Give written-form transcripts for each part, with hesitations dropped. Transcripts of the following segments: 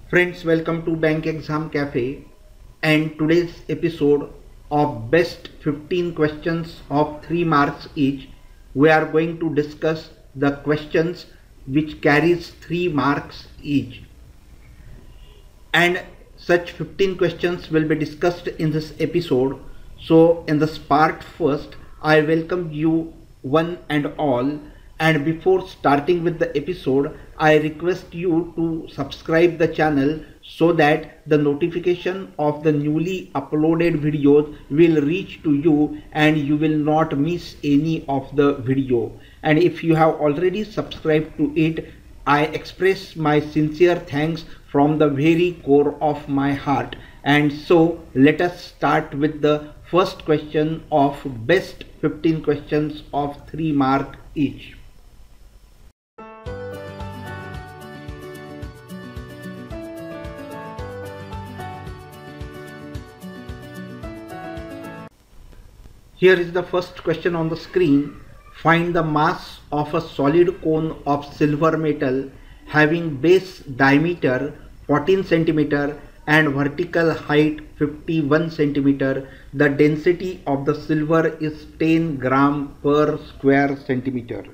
Friends, welcome to Bank Exam Cafe and today's episode of best 15 questions of 3 marks each. We are going to discuss the questions which carries 3 marks each. And such 15 questions will be discussed in this episode. So in this part first, I welcome you one and all. And before starting with the episode, I request you to subscribe the channel so that the notification of the newly uploaded videos will reach to you and you will not miss any of the video. And if you have already subscribed to it, I express my sincere thanks from the very core of my heart. And so let us start with the first question of best 15 questions of 3 mark each. Here is the first question on the screen. Find the mass of a solid cone of silver metal having base diameter 14 cm and vertical height 51 cm. The density of the silver is 10 gram per square centimeter.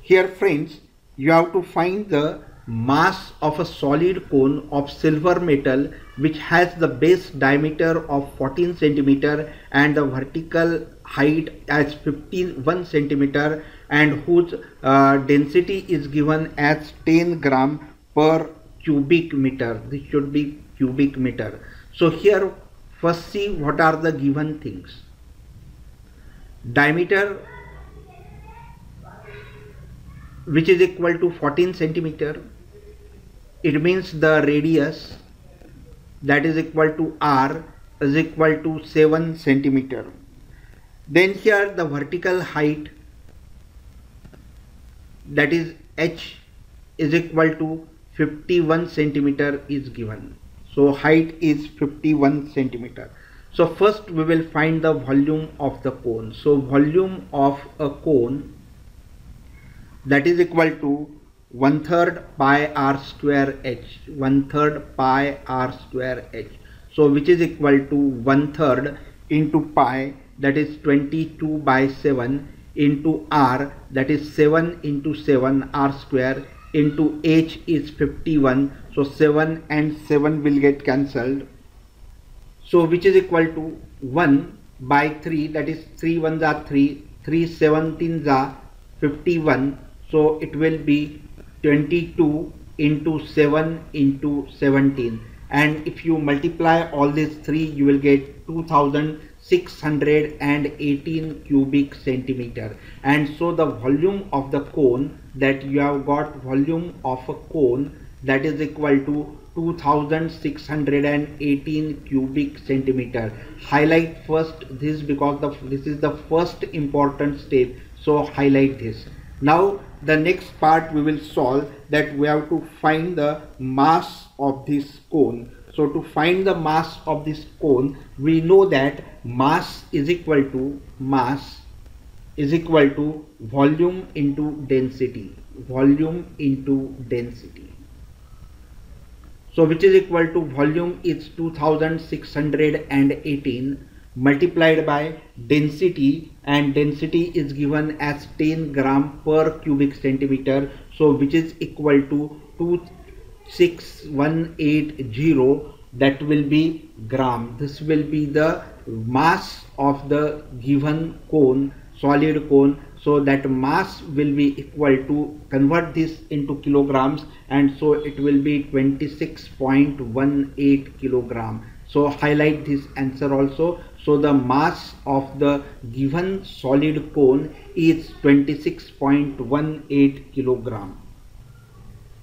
Here friends, you have to find the mass of a solid cone of silver metal which has the base diameter of 14 cm and the vertical height as 51 cm and whose density is given as 10 gram per cubic meter. This should be cubic meter. So here first see what are the given things. Diameter which is equal to 14 centimeter. It means the radius that is equal to r is equal to 7 centimeter. Then here the vertical height, that is h, is equal to 51 centimeter is given. So height is 51 centimeter. So first we will find the volume of the cone. So volume of a cone, that is equal to 1/3 pi r square h, 1/3 pi r square h. So which is equal to 1/3 into pi, that is 22 by 7, into r, that is 7 into 7 r square, into h is 51. So 7 and 7 will get cancelled. So which is equal to 1 by 3, that is 3 1s are 3, 3 17s are 51. So it will be 22 into 7 into 17, and if you multiply all these three you will get 2618 cubic centimeter. And so the volume of the cone, that you have got volume of a cone, that is equal to 2618 cubic centimeter. Highlight first this because this is the first important step, so highlight this. Now the next part we will solve, that we have to find the mass of this cone. So to find the mass of this cone, we know that mass is equal to volume into density, volume into density. So which is equal to volume is 2618 multiplied by density, and density is given as 10 gram per cubic centimeter. So which is equal to 26180, that will be gram. This will be the mass of the given cone, solid cone. So that mass will be equal to, convert this into kilograms, and so it will be 26.18 kilogram. So highlight this answer also. So the mass of the given solid cone is 26.18 kilogram.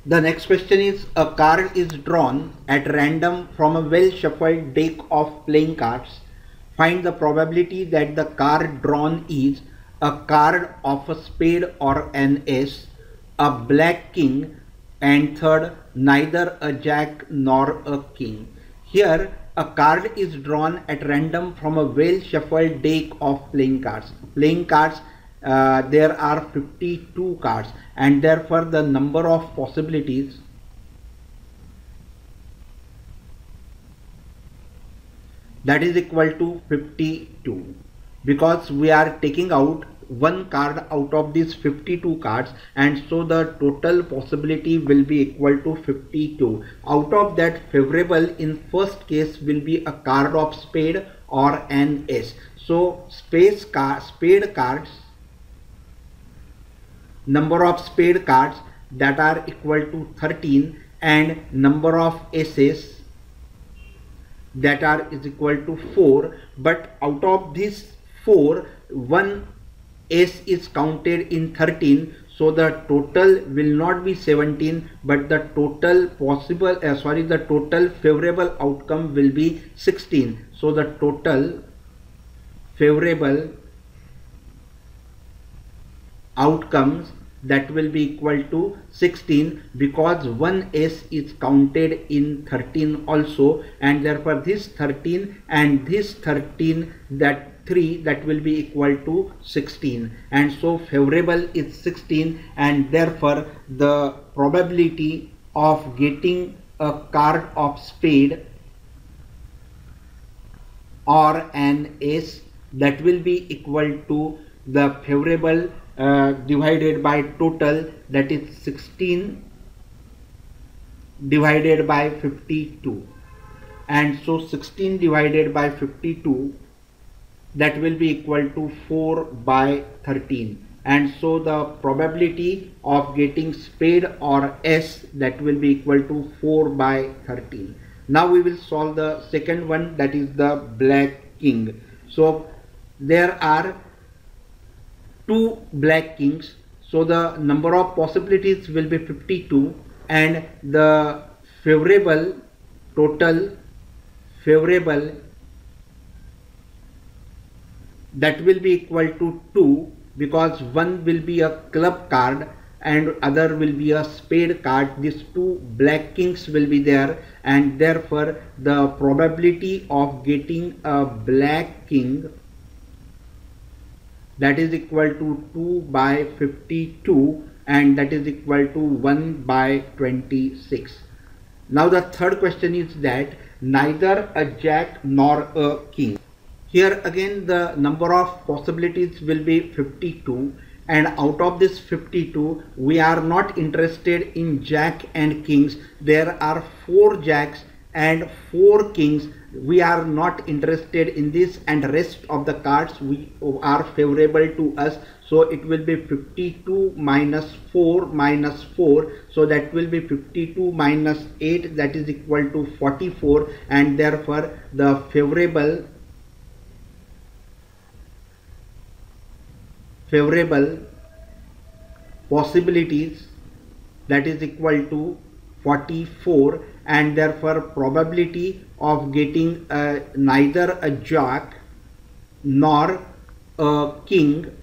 The next question is, a card is drawn at random from a well shuffled deck of playing cards. Find the probability that the card drawn is a card of a spade or an ace, a black king, and third, neither a jack nor a king. Here a card is drawn at random from a well shuffled deck of playing cards. Playing cards, there are 52 cards, and therefore the number of possibilities that is equal to 52, because we are taking out one card out of these 52 cards, and so the total possibility will be equal to 52. Out of that, favorable in first case will be a card of spade or an ace. So spade cards, number of spade cards that are equal to 13, and number of aces that are is equal to 4. But out of this 4, one ace is counted in 13, so the total will not be 17, but the total possible the total favorable outcome will be 16. So the total favorable outcomes that will be equal to 16, because one ace is counted in 13 also, and therefore this 13 and this 13, that 3, that will be equal to 16, and so favorable is 16, and therefore the probability of getting a card of spade or an ace, that will be equal to the favorable divided by total, that is 16 divided by 52, and so 16 divided by 52, that will be equal to 4 by 13, and so the probability of getting spade or ace, that will be equal to 4 by 13. Now we will solve the second one, that is the black king. So there are 2 black kings, so the number of possibilities will be 52, and the total favorable that will be equal to 2, because one will be a club card and other will be a spade card. These 2 black kings will be there, and therefore the probability of getting a black king, that is equal to 2 by 52, and that is equal to 1 by 26. Now the third question is that neither a jack nor a king. Here again the number of possibilities will be 52, and out of this 52 we are not interested in jack and kings. There are 4 jacks and 4 kings. We are not interested in this, and rest of the cards we are favorable to us. So it will be 52 minus 4 minus 4, so that will be 52 minus 8, that is equal to 44, and therefore the favorable possibilities, that is equal to 44, and therefore probability of getting neither a jack nor a king,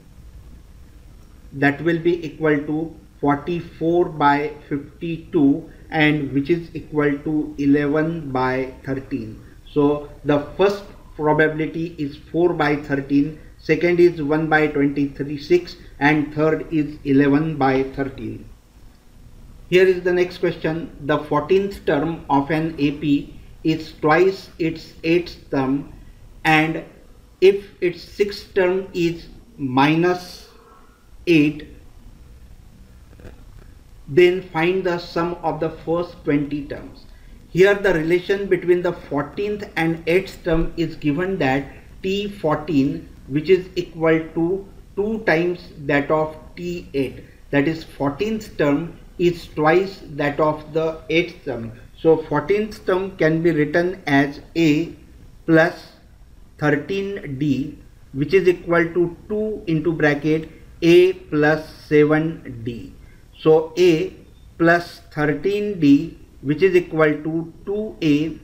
that will be equal to 44 by 52, and which is equal to 11 by 13. So the first probability is 4 by 13, second is 1 by 26, and third is 11 by 13. Here is the next question. The 14th term of an AP is twice its 8th term, and if its 6th term is minus 8, then find the sum of the first 20 terms. Here the relation between the 14th and 8th term is given that T14, which is equal to 2 times that of T8, that is 14th term is twice that of the 8th term. So 14th term can be written as A plus 13D, which is equal to 2 into bracket A plus 7D. So A plus 13D, which is equal to 2A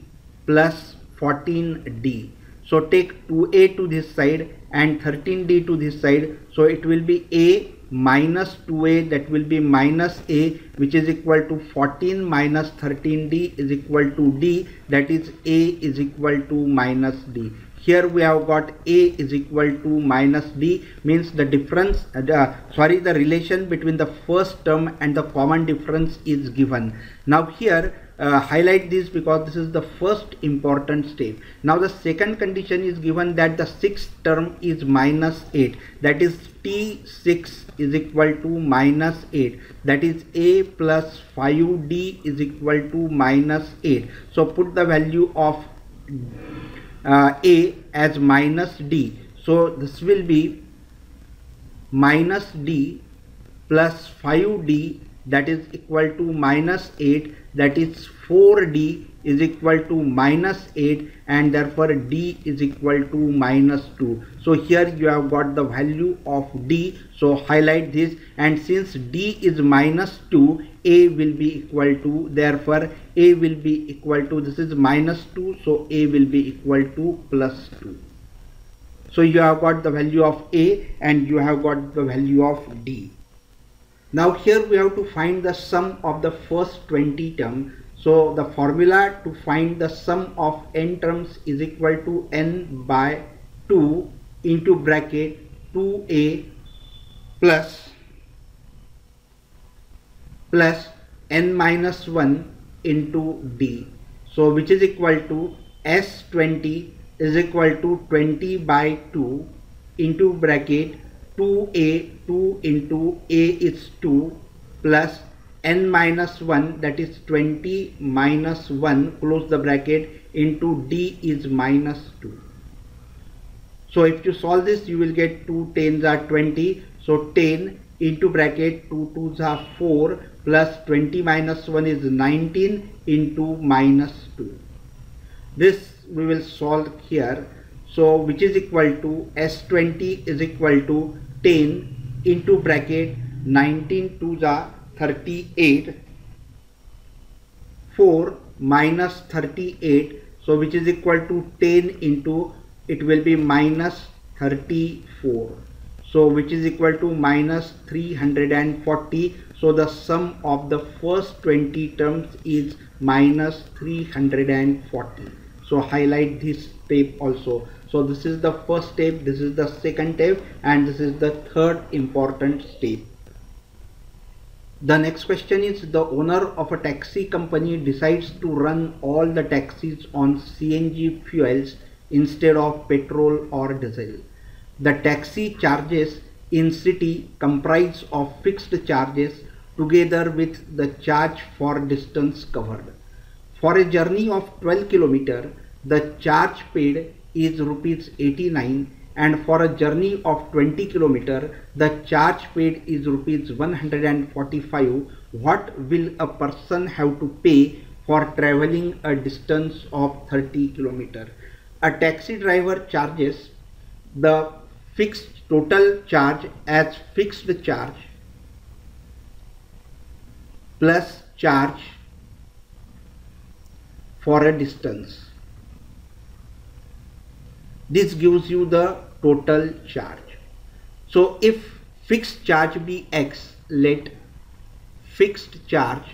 plus 14D. So take 2A to this side and 13D to this side. So it will be A minus 2A, that will be minus A, which is equal to 14 minus 13D is equal to D, that is A is equal to minus D. Here we have got A is equal to minus D, means the difference, the relation between the first term and the common difference is given. Now here highlight this because this is the first important step. Now the second condition is given that the sixth term is minus 8, that is T6 is equal to minus 8, that is A plus 5D is equal to minus 8. So put the value of A as minus D. So this will be minus D plus 5D, that is equal to minus 8, that is 4D is equal to minus 8, and therefore D is equal to minus 2. So here you have got the value of D, so highlight this, and since D is minus 2, A will be equal to, therefore A will be equal to, this is minus 2, so A will be equal to plus 2. So you have got the value of A and you have got the value of D. Now here we have to find the sum of the first 20 terms. So the formula to find the sum of n terms is equal to n by 2 into bracket 2a plus n minus 1 into d. So which is equal to S20 is equal to 20 by 2 into bracket 2a, 2 into a is 2 plus n minus 1, that is 20 minus 1, close the bracket, into d is minus 2. So if you solve this, you will get 2 tens are 20. So 10 into bracket 2 twos are 4 plus 20 minus 1 is 19 into minus 2. This we will solve here. So which is equal to S20 is equal to 10 into bracket 19 twos are 38, 4 minus 38, so which is equal to 10 into, it will be minus 34, so which is equal to minus 340. So the sum of the first 20 terms is minus 340. So highlight this step also. So this is the first step, this is the second step, and this is the third important step. The next question is, the owner of a taxi company decides to run all the taxis on CNG fuels instead of petrol or diesel. The taxi charges in city comprise of fixed charges together with the charge for distance covered. For a journey of 12 km, the charge paid is rupees 89, and for a journey of 20 km, the charge paid is rupees 145. What will a person have to pay for traveling a distance of 30 km? A taxi driver charges the fixed total charge as fixed charge plus charge for a distance. This gives you the total charge. So if fixed charge be X, let fixed charge,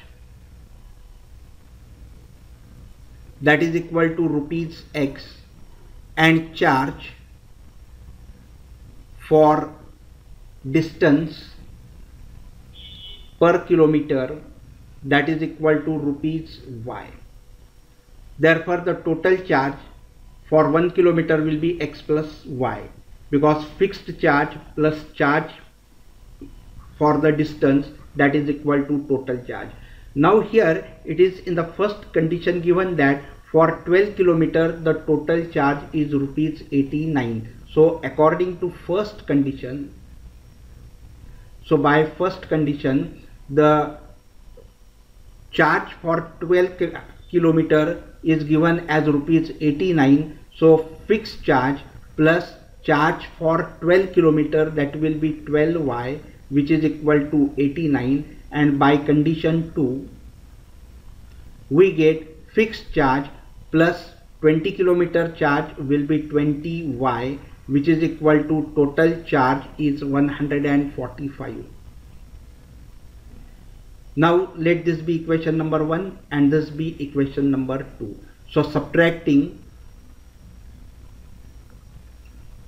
that is equal to rupees X, and charge for distance per kilometer, that is equal to rupees Y. Therefore the total charge for 1 kilometer will be X plus Y, because fixed charge plus charge for the distance, that is equal to total charge. Now here it is in the first condition given that for 12 km the total charge is rupees 89. So according to first condition, so by first condition the charge for 12 km is given as rupees 89. So fixed charge plus charge for 12 km, that will be 12Y, which is equal to 89, and by condition 2 we get fixed charge plus 20 km charge will be 20Y, which is equal to total charge is 145. Now let this be equation number 1 and this be equation number 2. So subtracting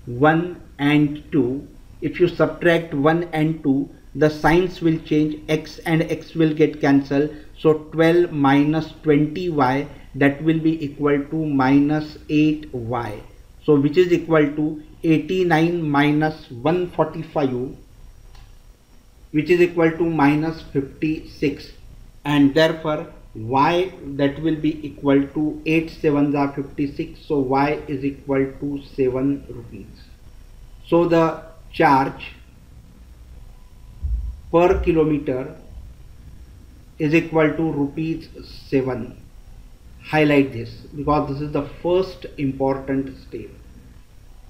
1 and 2, if you subtract 1 and 2, the signs will change, x and x will get cancelled. So 12 minus 20y, that will be equal to minus 8y. So which is equal to 89 minus 145, which is equal to minus 56, and therefore y that will be equal to 8 7s are 56. So y is equal to 7 rupees. So the charge per kilometer is equal to rupees 7. Highlight this because this is the first important step.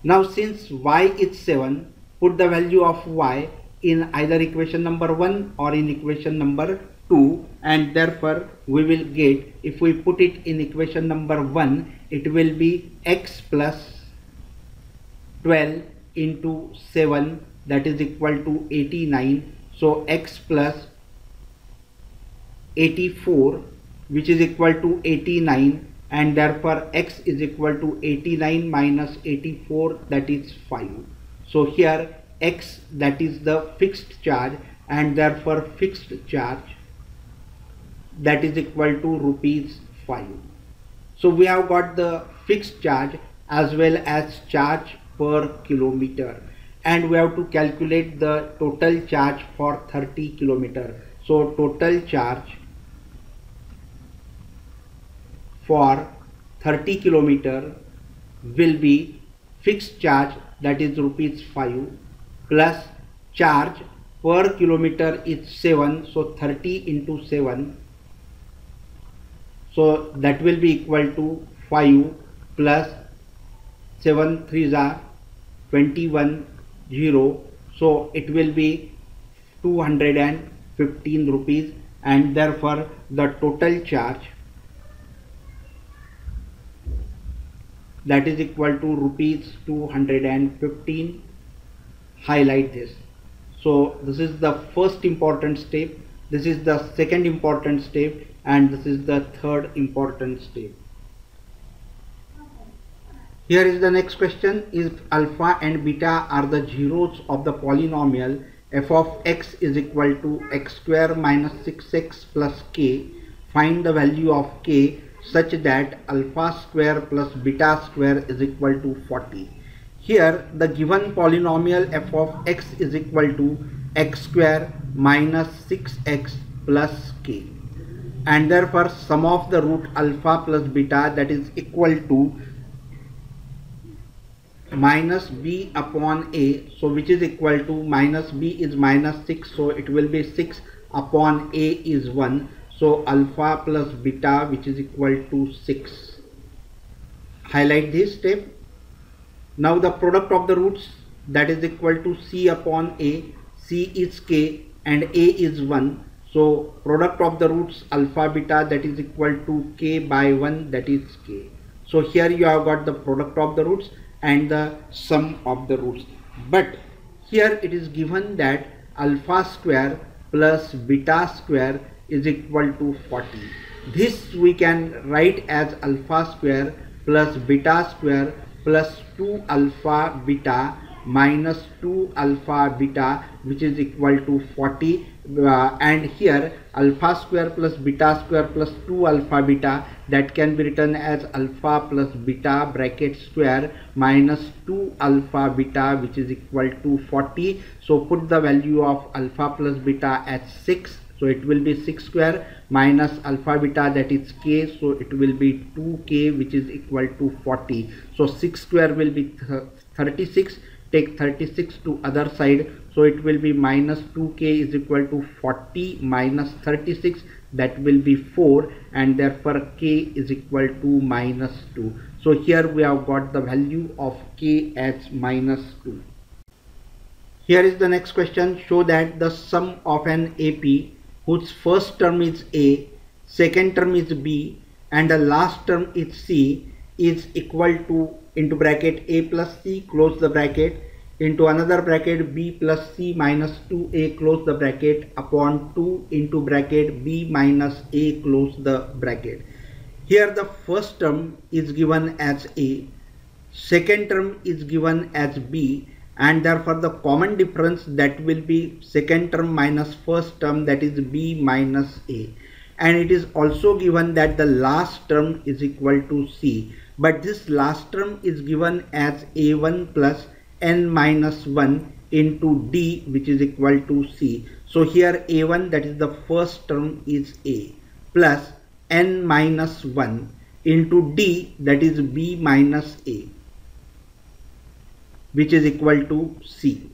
Now since y is 7, put the value of y in either equation number 1 or in equation number 2, and therefore we will get, if we put it in equation number 1, it will be x plus 12 into 7, that is equal to 89. So x plus 84, which is equal to 89, and therefore x is equal to 89 minus 84, that is 5. So here x, that is the fixed charge, and therefore fixed charge, that is equal to rupees 5. So we have got the fixed charge as well as charge per kilometer, and we have to calculate the total charge for 30 kilometer. So total charge for 30 kilometer will be fixed charge, that is rupees 5, plus charge per kilometer is 7, so 30 into 7, so that will be equal to 5 plus 7 3s are 21 0, so it will be 215 rupees, and therefore the total charge, that is equal to rupees 215. Highlight this. So this is the first important step, this is the second important step, and this is the third important step. Here is the next question. If alpha and beta are the zeros of the polynomial f of x is equal to x square minus 6x plus k, find the value of k such that alpha square plus beta square is equal to 40. Here the given polynomial f of x is equal to x square minus 6x plus k, and therefore sum of the root alpha plus beta, that is equal to minus b upon a, so which is equal to minus b is minus 6, so it will be 6 upon a is 1, so alpha plus beta, which is equal to 6. Highlight this step. Now the product of the roots, that is equal to c upon a, c is k and a is 1, so product of the roots alpha beta, that is equal to k by 1, that is k. So here you have got the product of the roots and the sum of the roots, but here it is given that alpha square plus beta square is equal to 40. This we can write as alpha square plus beta square plus 2 alpha beta minus 2 alpha beta, which is equal to 40, and here alpha square plus beta square plus 2 alpha beta, that can be written as alpha plus beta bracket square minus 2 alpha beta, which is equal to 40. So put the value of alpha plus beta as 6, so it will be 6 square minus alpha beta, that is k, so it will be 2k, which is equal to 40. So 6 square will be 36, take 36 to other side, so it will be minus 2k is equal to 40 minus 36, that will be 4, and therefore k is equal to minus 2. So here we have got the value of k as minus 2. Here is the next question. Show that the sum of an AP whose first term is A, second term is B, and the last term is C is equal to, into bracket A plus C, close the bracket, into another bracket B plus C minus 2A, close the bracket, upon 2 into bracket B minus A, close the bracket. Here the first term is given as A, second term is given as B, and therefore the common difference that will be second term minus first term, that is b minus a. And it is also given that the last term is equal to c, but this last term is given as a1 plus n minus 1 into d, which is equal to c. So here a1, that is the first term, is a, plus n minus 1 into d, that is b minus a, which is equal to c.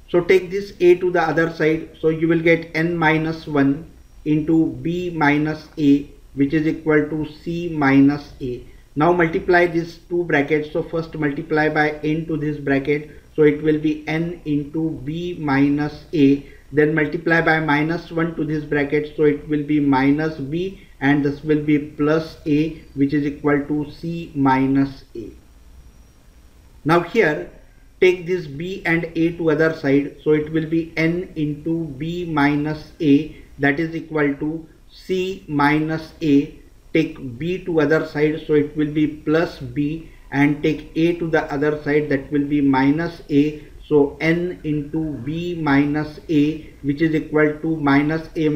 So take this a to the other side, so you will get n minus 1 into b minus a, which is equal to c minus a. Now multiply these two brackets. So first multiply by n to this bracket, so it will be n into b minus a. Then multiply by minus 1 to this bracket, so it will be minus b, and this will be plus a, which is equal to c minus a. Now here take this b and a to other side, so it will be n into b minus a, that is equal to c minus a. Take b to other side, so it will be plus b, and take a to the other side, that will be minus a. So n into b minus a, which is equal to minus a,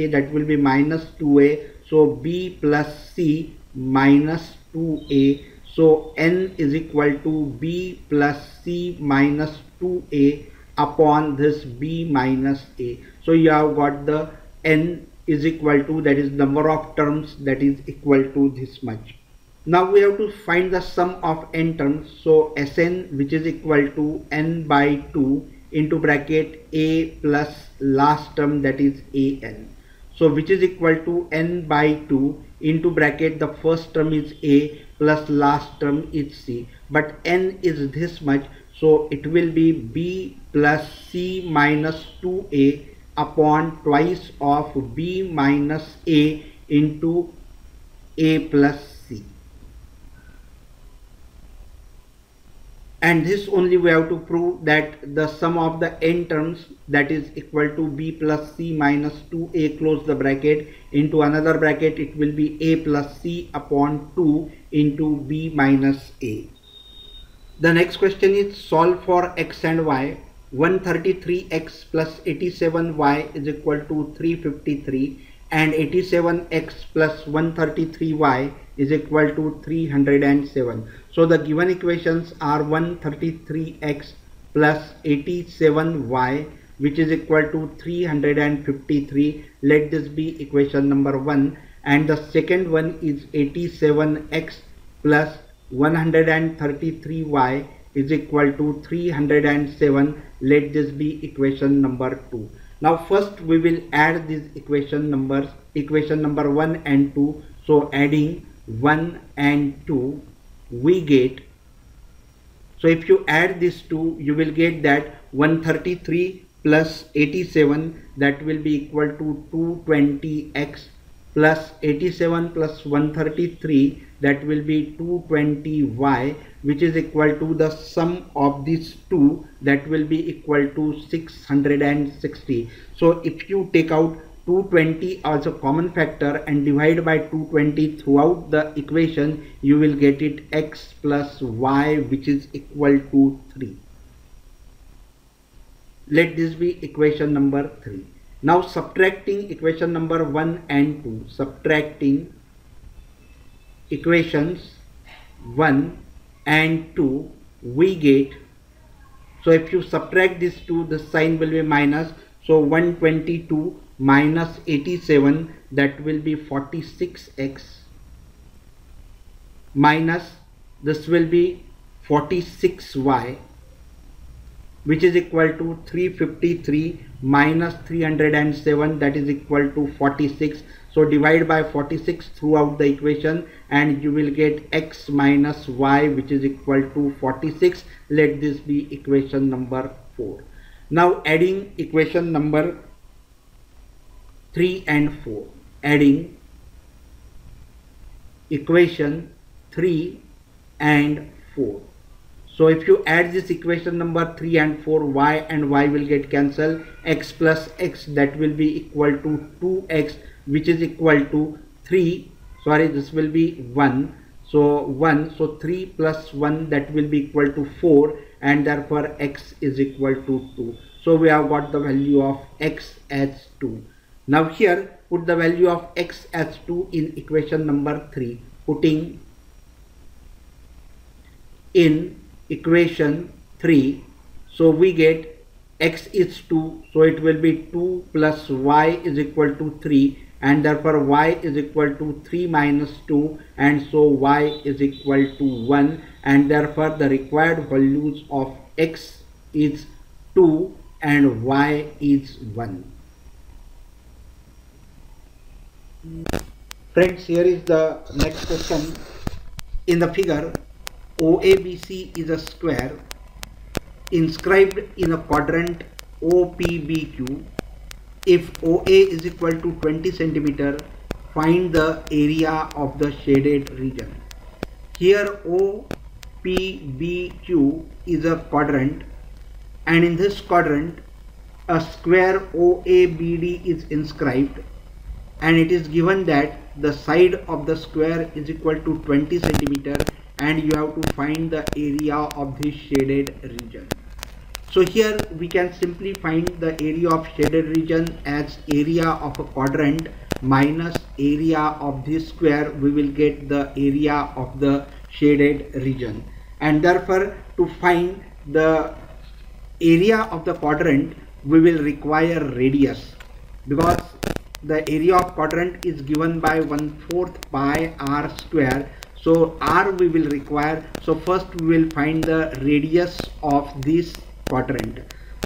that will be minus 2a. So b plus c minus 2a. So n is equal to b plus c minus 2a upon this b minus a. So you have got the n is equal to, that is number of terms, that is equal to this much. Now we have to find the sum of n terms. So Sn, which is equal to n by 2 into bracket a plus last term, that is an. So which is equal to n by 2 into bracket the first term is a plus last term is c. But n is this much, so it will be b plus c minus 2a upon twice of b minus a into a plus c. And this only we have to prove that the sum of the n terms, that is equal to b plus c minus 2a, close the bracket, into another bracket it will be a plus c upon 2 into b minus a. The next question is solve for x and y. 133x plus 87y is equal to 353, and 87x plus 133y is equal to 307. So the given equations are 133x plus 87y, which is equal to 353. Let this be equation number 1. And the second one is 87x plus 133y is equal to 307. Let this be equation number 2. Now first we will add these equation numbers, equation number 1 and 2. So adding 1 and 2 we get, so if you add these two, you will get that 133 plus 87, that will be equal to 220x, plus 87 plus 133, that will be 220y, which is equal to the sum of these two, that will be equal to 660. So if you take out 220 as a common factor and divide by 220 throughout the equation, you will get it x plus y, which is equal to 3. Let this be equation number 3. Now subtracting equation number 1 and 2, subtracting equations 1 and 2, we get, so if you subtract these two, the sign will be minus. So 122 minus 87, that will be 46x, minus this will be 46y, which is equal to 353 minus 307, that is equal to 46. So divide by 46 throughout the equation and you will get x minus y, which is equal to 46. Let this be equation number 4. Now adding equation number 3 and 4, adding equation 3 and 4. So if you add this equation number 3 and 4, y and y will get cancelled. X plus x, that will be equal to 2x, which is equal to 3. Sorry, this will be 1. So 1. So 3 plus 1, that will be equal to 4. and therefore x is equal to 2. So we have got the value of x as 2. Now here put the value of x as 2 in equation number 3. Putting in equation 3, so we get x is 2, so it will be 2 plus y is equal to 3, and therefore y is equal to 3 minus 2, and so y is equal to 1, and therefore the required values of x is 2 and y is 1. Friends, here is the next question. In the figure, OABC is a square inscribed in a quadrant OPBQ. If OA is equal to 20 centimeter, find the area of the shaded region. Here OPBQ is a quadrant, and in this quadrant a square OABD is inscribed, and it is given that the side of the square is equal to 20 centimeter, and you have to find the area of this shaded region. So here we can simply find the area of shaded region as area of a quadrant minus area of this square. We will get the area of the shaded region, and therefore to find the area of the quadrant we will require radius, because the area of quadrant is given by 1/4 pi r square. So r we will require. So first we will find the radius of this quadrant.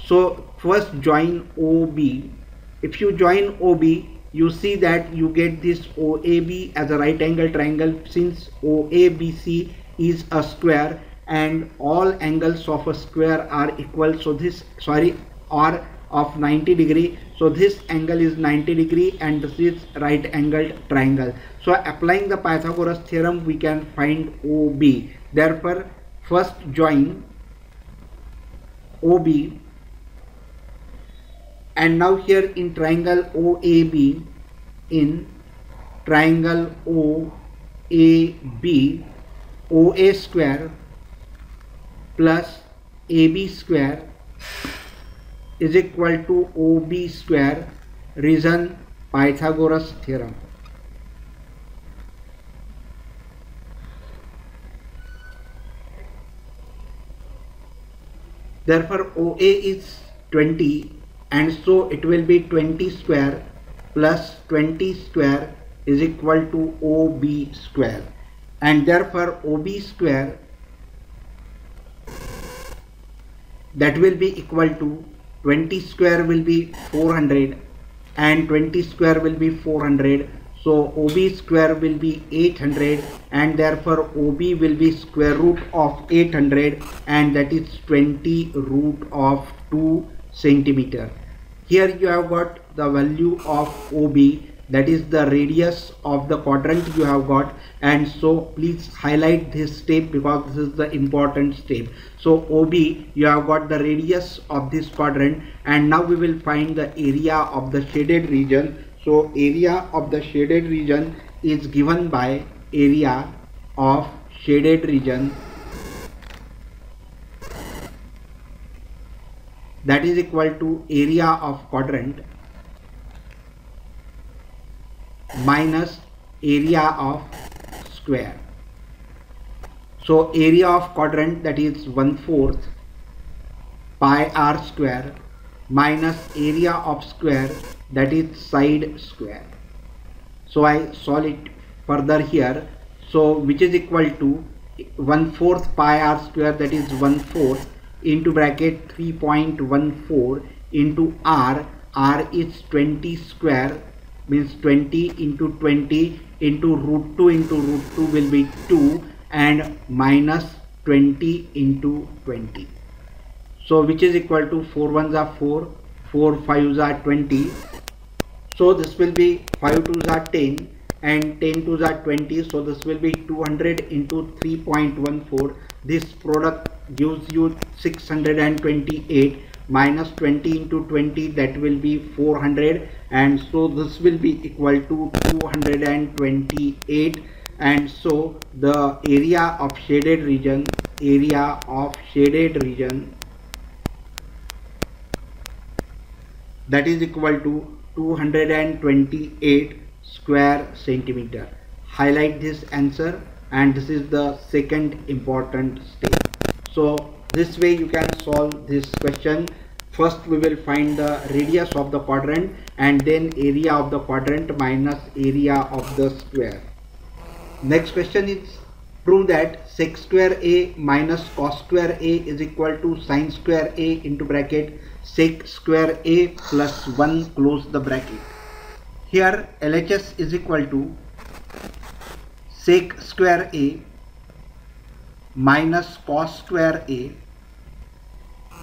So first join OB. If you join OB, you see that you get this OAB as a right angle triangle, since OABC is a square and all angles of a square are equal. So this are of 90 degree. So this angle is 90 degree and this is right angled triangle. So applying the Pythagoras theorem we can find OB. Therefore first join OB, and now here in triangle OAB, in triangle OAB, OA square plus AB square is equal to OB square. Reason Pythagoras theorem. Therefore OA is 20, and so it will be 20 square plus 20 square is equal to OB square, and therefore OB square, that will be equal to 20 square will be 400 and 20 square will be 400. So OB square will be 800, and therefore OB will be square root of 800, and that is 20 root of 2 centimeter. Here you have got the value of OB, that is the radius of the quadrant you have got, and so please highlight this step because this is the important step. So OB, you have got the radius of this quadrant, and now we will find the area of the shaded region. So area of the shaded region is given by area of shaded region, that is equal to area of quadrant minus area of square. So area of quadrant, that is 1/4 pi r square, minus area of square, that is side square. So I solve it further here. So which is equal to 1/4 pi r square, that is 1/4 into bracket 3.14 into r. R is 20 square, means 20 into 20 into root 2 into root 2 will be 2, and minus 20 into 20. So which is equal to 4 ones are 4, 4 5s are 20. So this will be 5 2s are 10 and 10 2s are 20. So this will be 200 into 3.14. This product gives you 628 minus 20 into 20, that will be 400, and so this will be equal to 228. and so the area of shaded region that is equal to 228 square centimeter. Highlight this answer, and this is the second important step. So this way you can solve this question. First we will find the radius of the quadrant and then area of the quadrant minus area of the square. Next question is, prove that sec square a minus cos square a is equal to sin square a into bracket sec square a plus 1 close the bracket. Here LHS is equal to sec square a minus cos square a.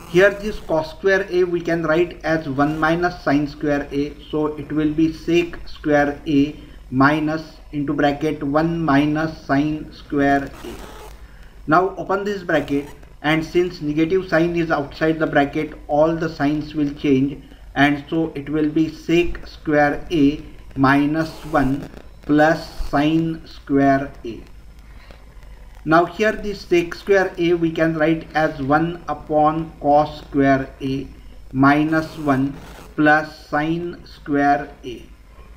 Here this cos square a we can write as 1 minus sin square a, so it will be sec square a minus into bracket 1 minus sin square a. Now open this bracket, and since negative sign is outside the bracket, all the signs will change, and so it will be sec square a minus 1 plus sin square a. Now here this sec square a we can write as 1 upon cos square a minus 1 plus sin square a.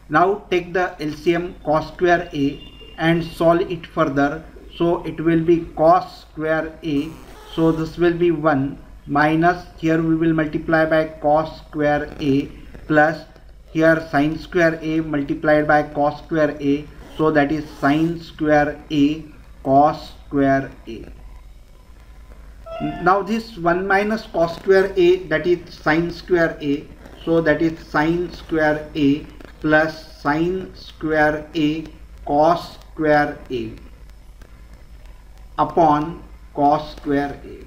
Now take the LCM cos square a and solve it further. So it will be cos square a, so this will be 1 minus, here we will multiply by cos square a plus here sin square a multiplied by cos square a, so that is sin square a cos square a. Now this 1 minus cos square a, that is sin square a, so that is sin square a plus sin square a cos square a upon cos square a.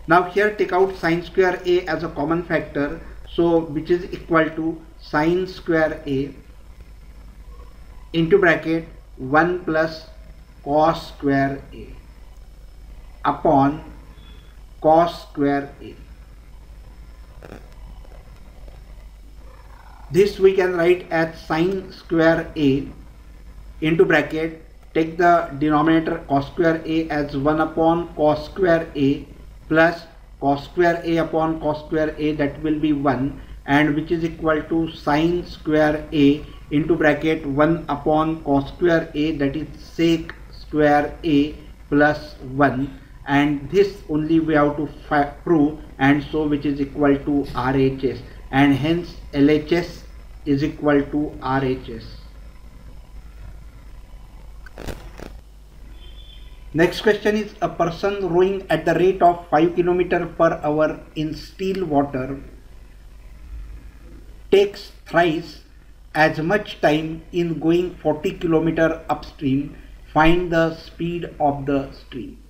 Now here take out sin square a as a common factor, so which is equal to sin square a into bracket 1 plus cos square a upon cos square a. This we can write as sin square a into bracket, take the denominator cos square a as 1 upon cos square a plus cos square a upon cos square a, that will be 1, and which is equal to sin square a into bracket 1 upon cos square a, that is sec square a plus 1, and this only we have to prove, and so which is equal to RHS, and hence LHS is equal to RHS. Next question is, a person rowing at the rate of 5 km per hour in still water takes thrice as much time in going 40 km upstream. Find the speed of the stream.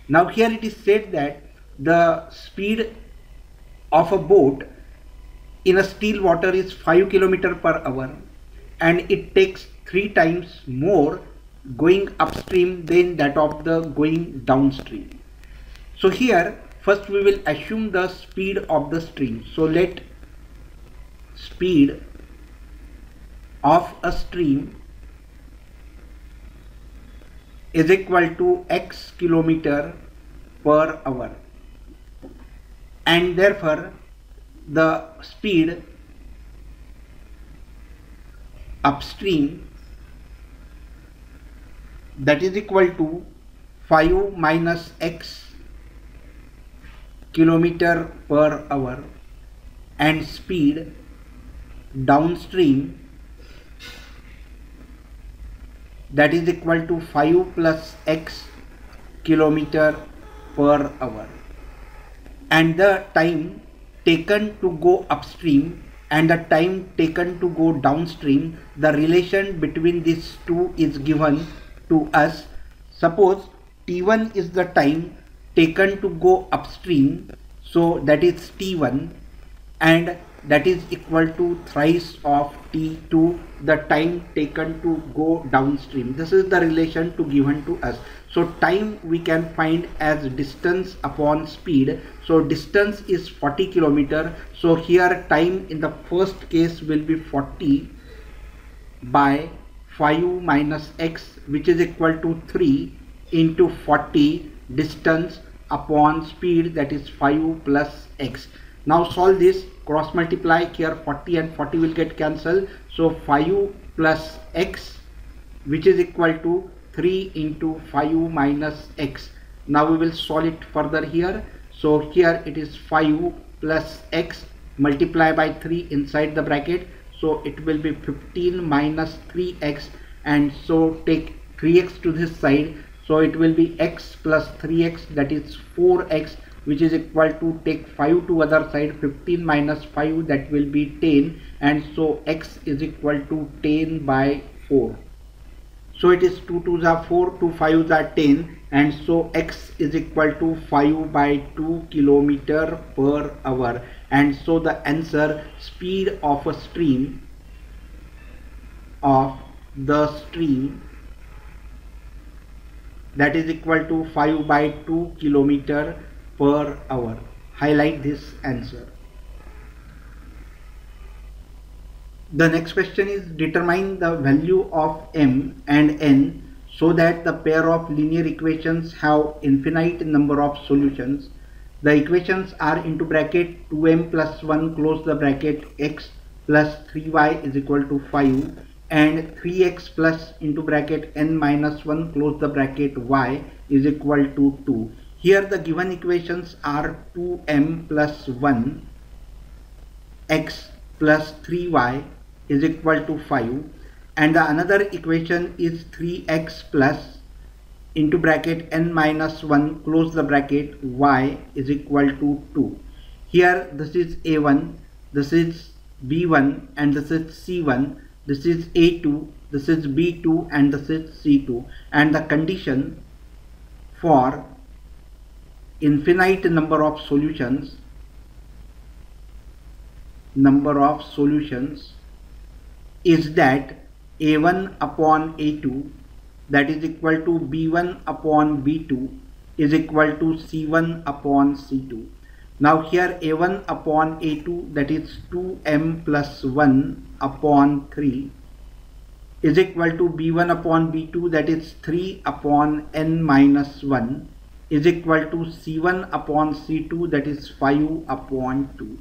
Now here it is said that the speed of a boat in a still water is 5 km per hour, and it takes 3 times more going upstream than that of the going downstream. So here first we will assume the speed of the stream. So let speed of a stream is equal to x kilometer per hour, and therefore the speed upstream, that is equal to 5 minus x kilometer per hour, and speed downstream, that is equal to 5 plus x kilometer per hour, and the time taken to go upstream and the time taken to go downstream, the relation between these two is given to us. Suppose T1 is the time taken to go upstream, so that is T1, and that is equal to thrice of T2, the time taken to go downstream. This is the relation to given to us. So time we can find as distance upon speed. So distance is 40 km. So here time in the first case will be 40 by 5 minus x, which is equal to 3 into 40 distance upon speed, that is 5 plus x. Now solve this, cross multiply here, 40 and 40 will get cancelled. So 5 plus x, which is equal to 3 into 5 minus x. Now we will solve it further here. So here it is 5 plus x multiply by 3 inside the bracket. So it will be 15 minus 3x, and so take 3x to this side. So it will be x plus 3x, that is 4x, which is equal to, take 5 to other side, 15 minus 5, that will be 10, and so x is equal to 10 by 4. So it is 2 2s are 4, 2 5s are 10, and so x is equal to 5 by 2 kilometer per hour. And so the answer, speed of a stream that is equal to 5 by 2 kilometer per hour. Highlight this answer. The next question is, determine the value of m and n so that the pair of linear equations have infinite number of solutions. The equations are into bracket 2m plus 1 close the bracket x plus 3y is equal to 5, and 3x plus into bracket n minus 1 close the bracket y is equal to 2. Here the given equations are 2m plus 1 x plus 3y is equal to 5, and the another equation is 3x plus into bracket n minus 1 close the bracket y is equal to 2. Here this is a1, this is b1, and this is c1, this is a2, this is b2, and this is c2, and the condition for infinite number of solutions is that a1 upon a2, that is equal to b1 upon b2 is equal to c1 upon c2. Now here a1 upon a2, that is 2m plus 1 upon 3 is equal to b1 upon b2, that is 3 upon n minus 1 is equal to c1 upon c2, that is 5 upon 2.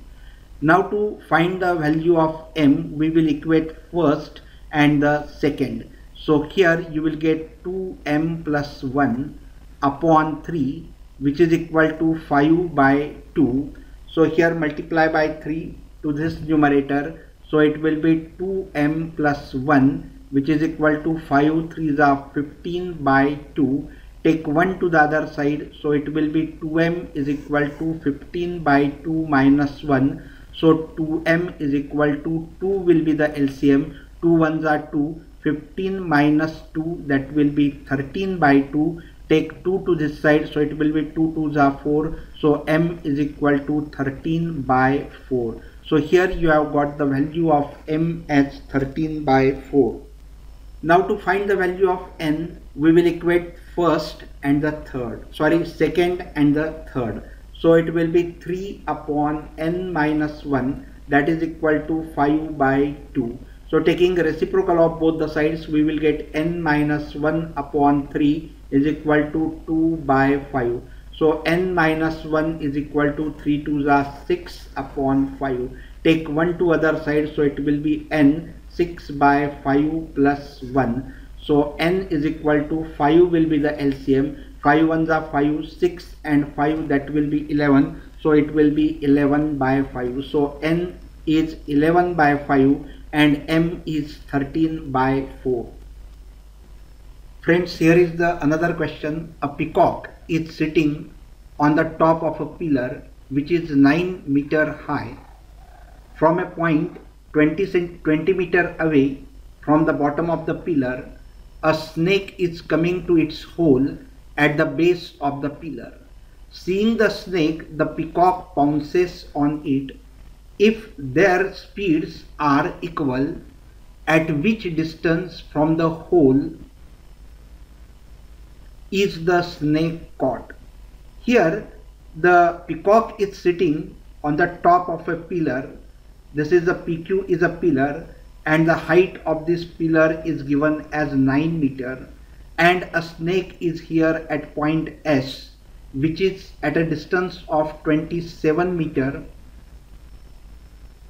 Now to find the value of m, we will equate first and the second. So here you will get 2m plus 1 upon 3, which is equal to 5 by 2. So here multiply by 3 to this numerator. So it will be 2m plus 1, which is equal to 5 3s are 15 by 2. Take 1 to the other side. So it will be 2m is equal to 15 by 2 minus 1. So 2m is equal to 2 will be the LCM. 2 1s are 2. 15 minus 2, that will be 13 by 2. Take 2 to this side, so it will be 2 2s are 4. So m is equal to 13 by 4. So here you have got the value of m as 13 by 4. Now to find the value of n, we will equate second and the third. So it will be 3 upon n minus 1, that is equal to 5 by 2. So taking reciprocal of both the sides, we will get n minus 1 upon 3 is equal to 2 by 5. So n minus 1 is equal to 3 2s are 6 upon 5. Take 1 to other side, so it will be n 6 by 5 plus 1. So n is equal to 5 will be the LCM. 5 1s are 5, 6 and 5, that will be 11. So it will be 11 by 5. So n is 11 by 5 and m is 13 by 4. Friends, here is the another question. A peacock is sitting on the top of a pillar which is 9 meter high. From a point 20 meter away from the bottom of the pillar, a snake is coming to its hole at the base of the pillar. Seeing the snake, the peacock pounces on it. If their speeds are equal, at which distance from the hole is the snake caught? Here the peacock is sitting on the top of a pillar. This is a PQ is a pillar, and the height of this pillar is given as 9 meter, and a snake is here at point S, which is at a distance of 27 meter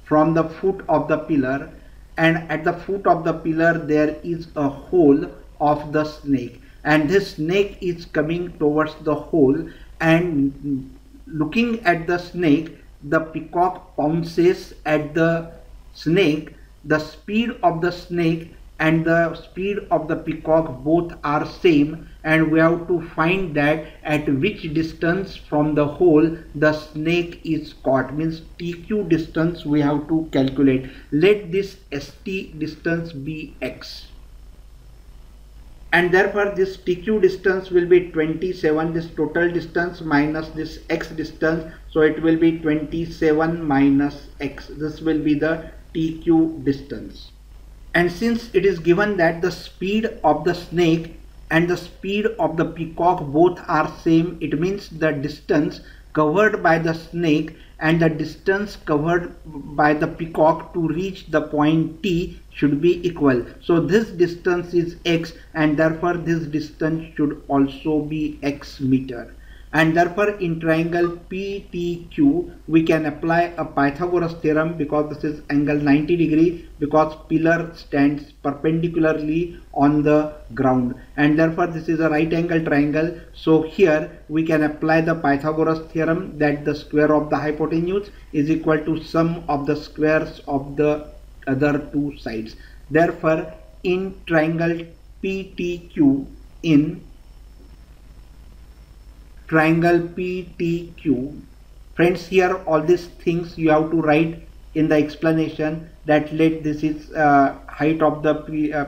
from the foot of the pillar, and at the foot of the pillar there is a hole of the snake, and this snake is coming towards the hole, and looking at the snake, the peacock pounces at the snake. The speed of the snake and the speed of the peacock both are same, and we have to find that at which distance from the hole the snake is caught, means TQ distance we have to calculate. Let this ST distance be X, and therefore this TQ distance will be 27, this total distance minus this X distance, so it will be 27 minus X. This will be the TQ distance. And since it is given that the speed of the snake and the speed of the peacock both are same, it means the distance covered by the snake and the distance covered by the peacock to reach the point T should be equal. So this distance is X, and therefore this distance should also be X meter. And therefore in triangle PTQ we can apply a Pythagoras theorem, because this is angle 90 degree, because pillar stands perpendicularly on the ground, and therefore this is a right angle triangle. So here we can apply the Pythagoras theorem that the square of the hypotenuse is equal to sum of the squares of the other two sides. Therefore in triangle PTQ, triangle PTQ, friends, here all these things you have to write in the explanation, that let this is height of the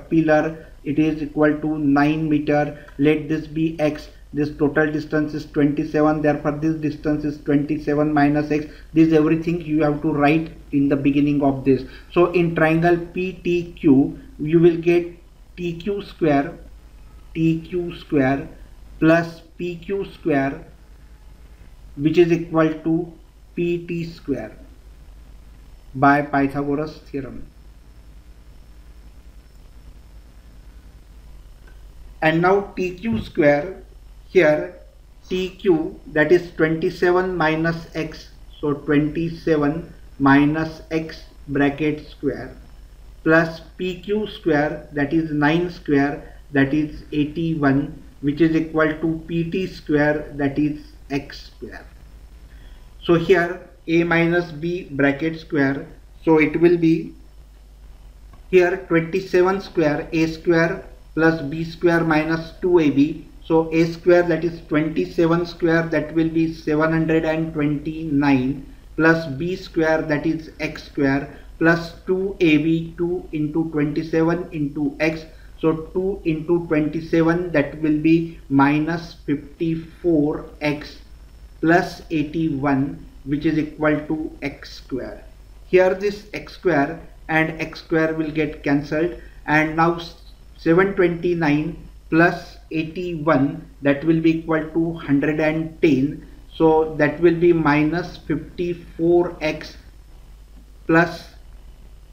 pillar, it is equal to 9 meter, let this be X, this total distance is 27, therefore this distance is 27 minus X. This everything you have to write in the beginning of this. So in triangle PTQ you will get TQ square plus PQ square, which is equal to PT square by Pythagoras theorem. And now TQ square, here TQ, that is 27 minus X, so 27 minus X bracket square, plus PQ square, that is 9 square, that is 81, which is equal to PT square, that is X square. So here A minus B bracket square, so it will be here 27 square A square plus B square minus 2AB. So A square, that is 27 square, that will be 729, plus B square, that is X square, plus 2AB, 2 into 27 into X. So 2 into 27, that will be minus 54X plus 81, which is equal to X square. Here this X square and X square will get cancelled, and now 729 plus 81, that will be equal to 110. So that will be minus 54X plus,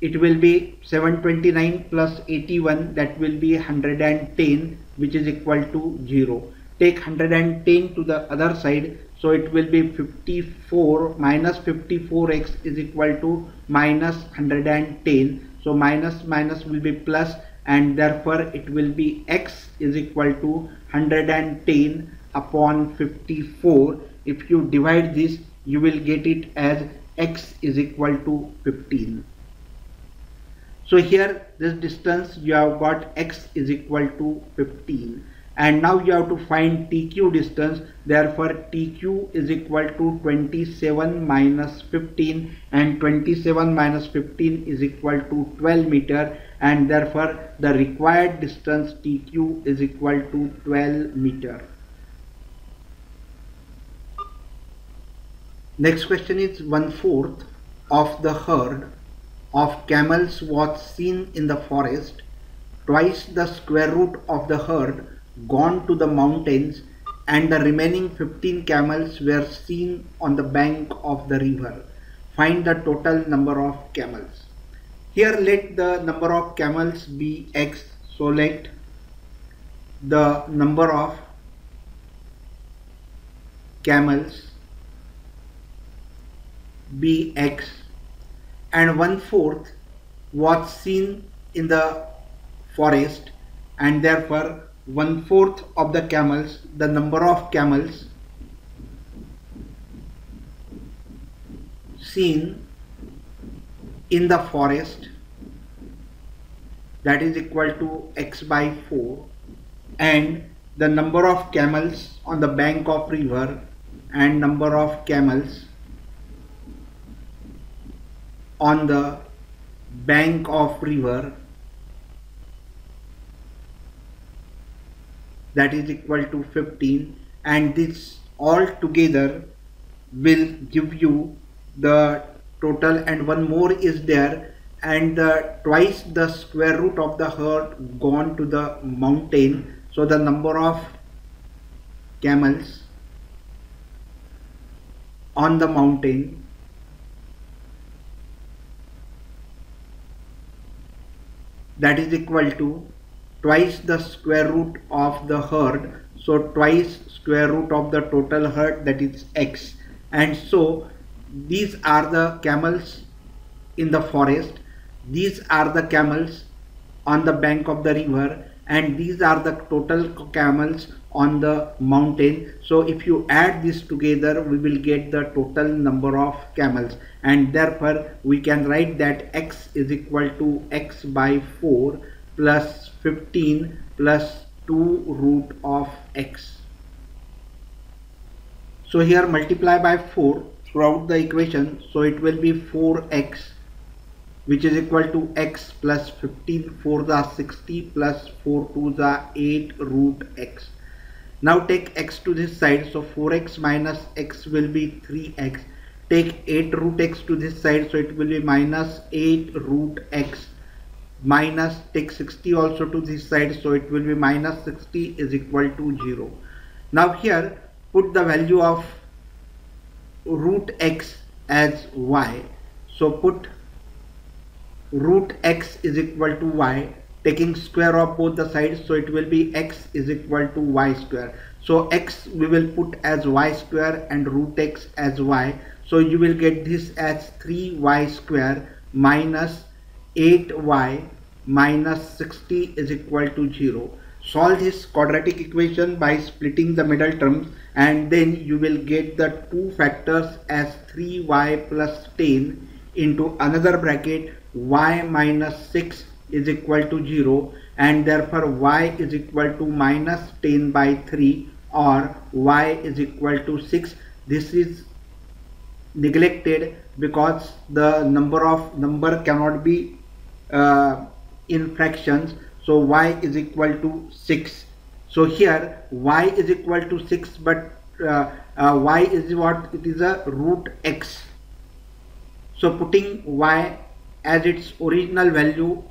it will be 729 plus 81, that will be 110, which is equal to 0. Take 110 to the other side, so it will be 54 minus 54X is equal to minus 110. So minus minus will be plus, and therefore it will be X is equal to 110 upon 54. If you divide this, you will get it as X is equal to 15. So here this distance you have got X is equal to 15, and now you have to find TQ distance. Therefore TQ is equal to 27 minus 15, and 27 minus 15 is equal to 12 meter, and therefore the required distance TQ is equal to 12 meter. Next question is 1/4 of the herd of camels was seen in the forest, twice the square root of the herd gone to the mountains, and the remaining 15 camels were seen on the bank of the river. Find the total number of camels. Here let the number of camels be x. So let the number of camels be x, and 1/4 was seen in the forest, and therefore 1/4 of the camels, the number of camels seen in the forest, that is equal to x by 4, and the number of camels on the bank of river and number of camels on the bank of river, that is equal to 15, and this all together will give you the total, and one more is there, and twice the square root of the herd gone to the mountain. So the number of camels on the mountain that is equal to twice the square root of the herd, so twice square root of the total herd, that is x. And so these are the camels in the forest, these are the camels on the bank of the river, and these are the total camels on the mountain. So if you add this together, we will get the total number of camels, and therefore we can write that x is equal to x by 4 plus 15 plus 2 root of x. So here multiply by 4 throughout the equation, so it will be 4x, which is equal to x plus 15, 4 the 60 plus 4 to the 8 root x. Now take x to this side, so 4x minus x will be 3x. Take 8 root x to this side, so it will be minus 8 root x, minus take 60 also to this side, so it will be minus 60 is equal to 0. Now here put the value of root x as y, so put root x is equal to y, taking square of both the sides, so it will be x is equal to y square. So x we will put as y square and root x as y, so you will get this as 3y square minus 8y minus 60 is equal to 0. Solve this quadratic equation by splitting the middle terms, and then you will get the two factors as 3y plus 10 into another bracket y minus 6 is equal to 0, and therefore y is equal to minus 10 by 3 or y is equal to 6. This is neglected because the number cannot be in fractions, so y is equal to 6. So here y is equal to 6, but y is what? It is a root x. So putting y as its original value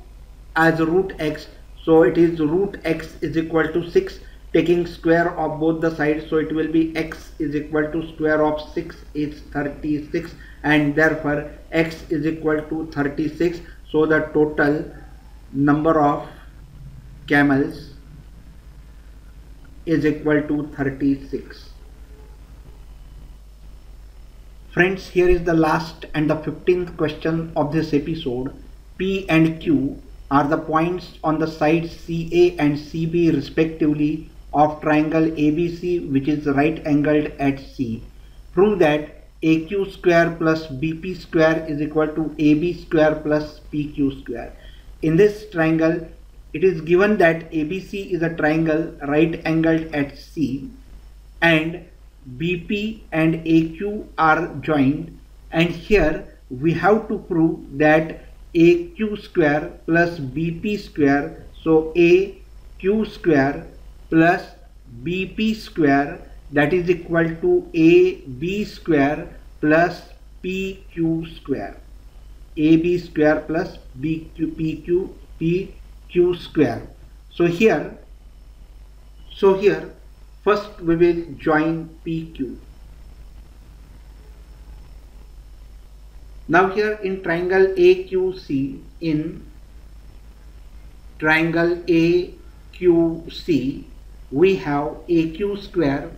as root x, so it is root x is equal to 6, taking square of both the sides, so it will be x is equal to square of 6 is 36, and therefore x is equal to 36. So the total number of camels is equal to 36. Friends, here is the last and the 15th question of this episode. P and Q are the points on the sides CA and CB respectively of triangle ABC, which is right angled at C. Prove that AQ square plus BP square is equal to AB square plus PQ square. In this triangle, it is given that ABC is a triangle right angled at C, and BP and AQ are joined, and here we have to prove that AQ square plus BP square, so AQ square plus BP square, that is equal to AB square plus PQ square. AB square plus PQ square. So here first we will join PQ. Now here in triangle AQC, in triangle AQC, we have AQ square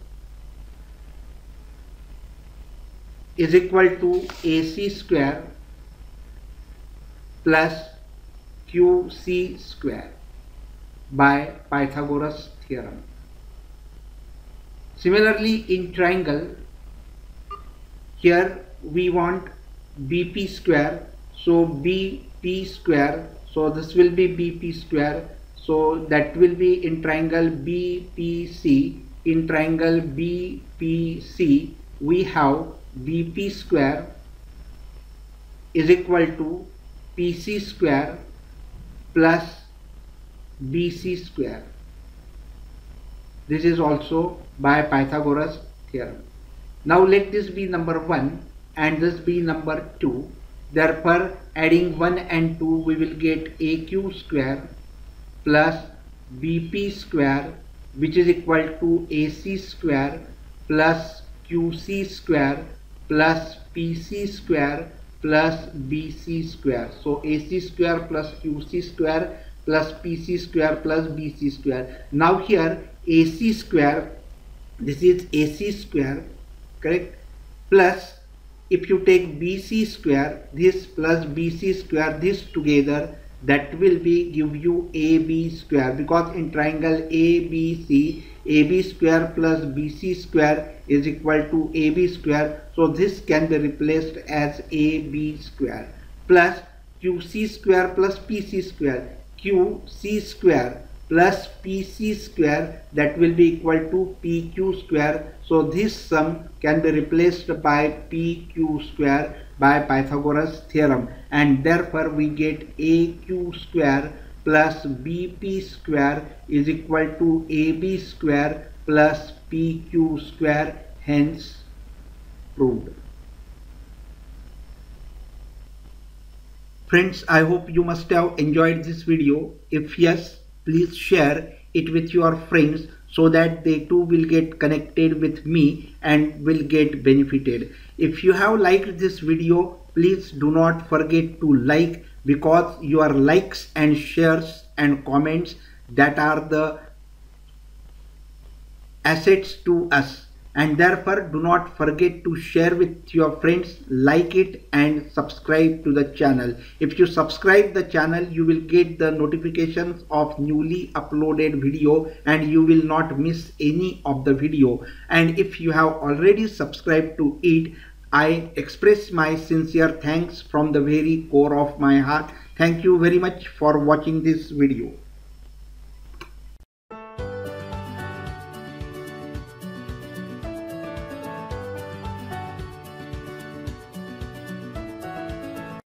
is equal to AC square plus QC square by Pythagoras theorem. Similarly, in triangle, here we want BP square, so BP square, so this will be BP square, so that will be in triangle BPC. In triangle BPC, we have BP square is equal to PC square plus BC square. This is also by Pythagoras theorem. Now let this be number 1 and this be number 2. Therefore, adding 1 and 2, we will get AQ square plus BP square, which is equal to AC square plus QC square plus PC square plus BC square. So AC square plus QC square plus PC square plus BC square. Now here AC square, this is AC square, correct, plus if you take BC square, this plus BC square, this together, that will be give you AB square, because in triangle ABC, AB square plus BC square is equal to AB square, so this can be replaced as AB square plus QC square plus PC square, QC square plus PC square, that will be equal to PQ square. So this sum can be replaced by PQ square by Pythagoras theorem, and therefore we get AQ square plus BP square is equal to AB square plus PQ square, hence proved. Friends, I hope you must have enjoyed this video. If yes, please share it with your friends so that they too will get connected with me and will get benefited. If you have liked this video, please do not forget to like, because your likes and shares and comments, that are the assets to us, and therefore do not forget to share with your friends, like it and subscribe to the channel. If you subscribe the channel, you will get the notifications of newly uploaded video and you will not miss any of the video. And if you have already subscribed to it, I express my sincere thanks from the very core of my heart. Thank you very much for watching this video.